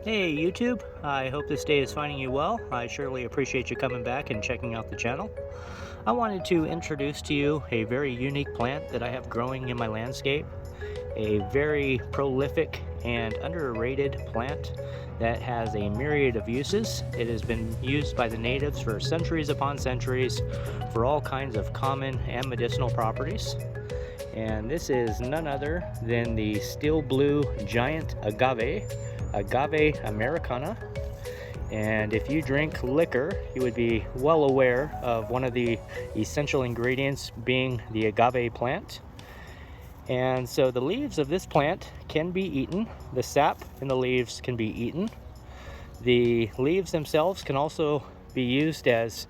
Hey YouTube, I hope this day is finding you well. I surely appreciate you coming back and checking out the channel. I wanted to introduce to you a very unique plant that I have growing in my landscape. A very prolific and underrated plant that has a myriad of uses. It has been used by the natives for centuries upon centuries for all kinds of common and medicinal properties. And this is none other than the steel blue giant agave, Agave americana. And if you drink liquor, you would be well aware of one of the essential ingredients being the agave plant. And so the leaves of this plant can be eaten. The sap in the leaves can be eaten. The leaves themselves can also be used as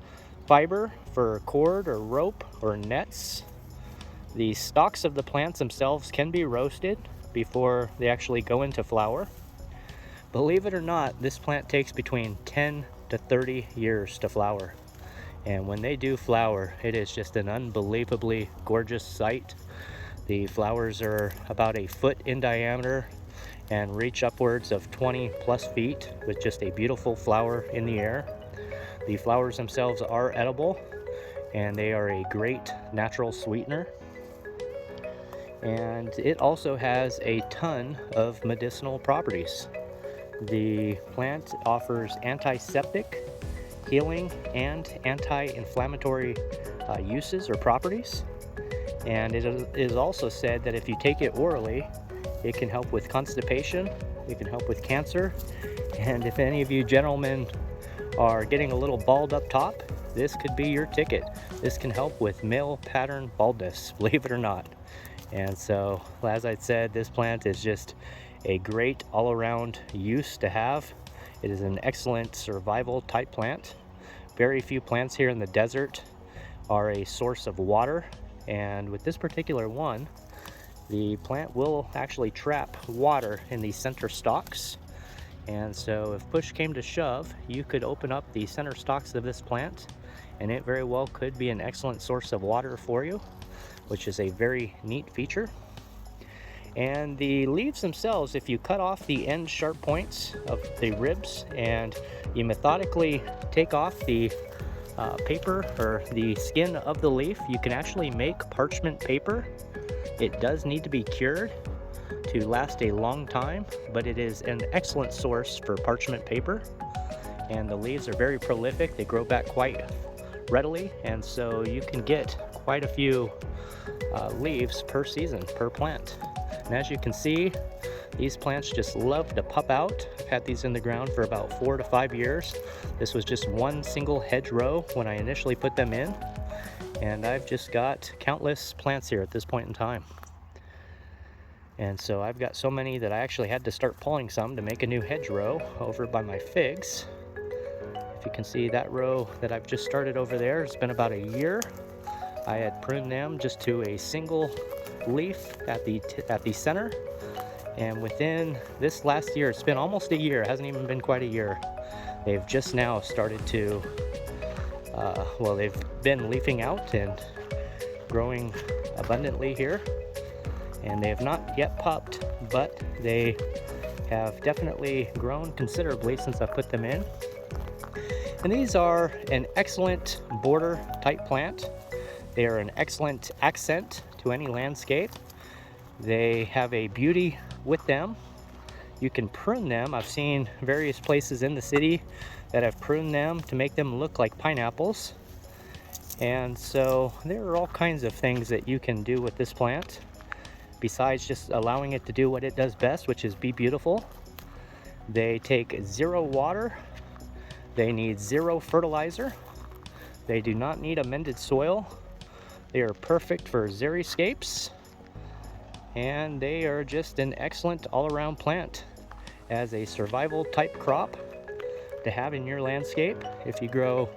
fiber for cord or rope or nets. The stalks of the plants themselves can be roasted before they actually go into flower. Believe it or not, this plant takes between 10 to 30 years to flower. And when they do flower, it is just an unbelievably gorgeous sight. The flowers are about a foot in diameter and reach upwards of 20 plus feet with just a beautiful flower in the air. The flowers themselves are edible and they are a great natural sweetener. And it also has a ton of medicinal properties. The plant offers antiseptic, healing, and anti-inflammatory uses or properties. And it is also said that if you take it orally, it can help with constipation, it can help with cancer, and if any of you gentlemen are getting a little bald up top, this could be your ticket. This can help with male pattern baldness, believe it or not. And so, as I said, this plant is just a great all-around use to have. It is an excellent survival type plant. Very few plants here in the desert are a source of water, and with this particular one, the plant will actually trap water in the center stalks. And so if push came to shove, you could open up the center stalks of this plant and it very well could be an excellent source of water for you, which is a very neat feature. And the leaves themselves, if you cut off the end sharp points of the ribs and you methodically take off the paper or the skin of the leaf, you can actually make parchment paper. It does need to be cured to last a long time, but it is an excellent source for parchment paper. And the leaves are very prolific. They grow back quite readily, and so you can get quite a few leaves per season, per plant. And as you can see, these plants just love to pup out. I've had these in the ground for about 4 to 5 years. This was just one single hedgerow when I initially put them in, and I've just got countless plants here at this point in time. And so I've got so many that I actually had to start pulling some to make a new hedgerow over by my figs. If you can see that row that I've just started over there, it's been about a year. I had pruned them just to a single leaf at the center, and within this last year, it's been almost a year, it hasn't even been quite a year, they've just now started to well, they've been leafing out and growing abundantly here, and they have not yet pupped, but they have definitely grown considerably since I put them in. And these are an excellent border type plant. They are an excellent accent to any landscape. They have a beauty with them. You can prune them. I've seen various places in the city that have pruned them to make them look like pineapples. And so there are all kinds of things that you can do with this plant besides just allowing it to do what it does best, which is be beautiful. They take 0 water. They need 0 fertilizer. They do not need amended soil. They are perfect for xeriscapes, and they are just an excellent all-around plant as a survival type crop to have in your landscape. If you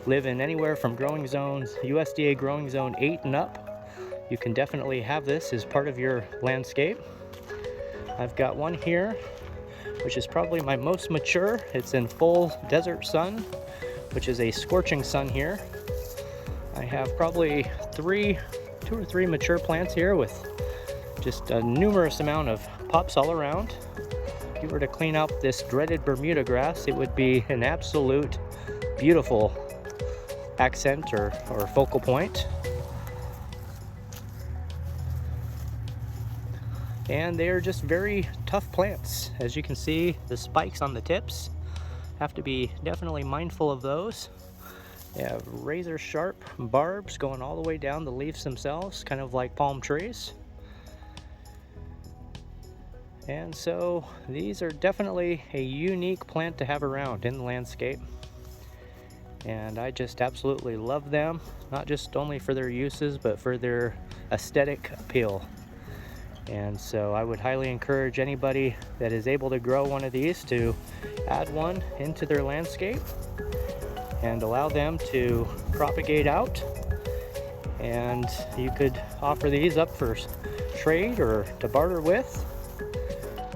live in anywhere from growing zones, USDA growing zone 8 and up, you can definitely have this as part of your landscape. I've got one here, which is probably my most mature. It's in full desert sun, which is a scorching sun here. I have probably 2 or 3 mature plants here with just a numerous amount of pups all around. you were to clean up this dreaded Bermuda grass, it would be an absolute beautiful accent or focal point. And they are just very tough plants. As you can see, the spikes on the tips, have to be definitely mindful of those. They have razor sharp barbs going all the way down the leaves themselves, kind of like palm trees. And so these are definitely a unique plant to have around in the landscape. And I just absolutely love them, not just only for their uses, but for their aesthetic appeal. And so I would highly encourage anybody that is able to grow one of these to add one into their landscape and allow them to propagate out. And you could offer these up for trade or to barter with,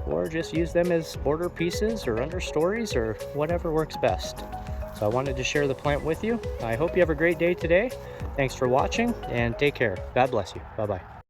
or just use them as border pieces or understories or whatever works best. So I wanted to share the plant with you. I hope you have a great day today. Thanks for watching and take care. God bless you. Bye-bye.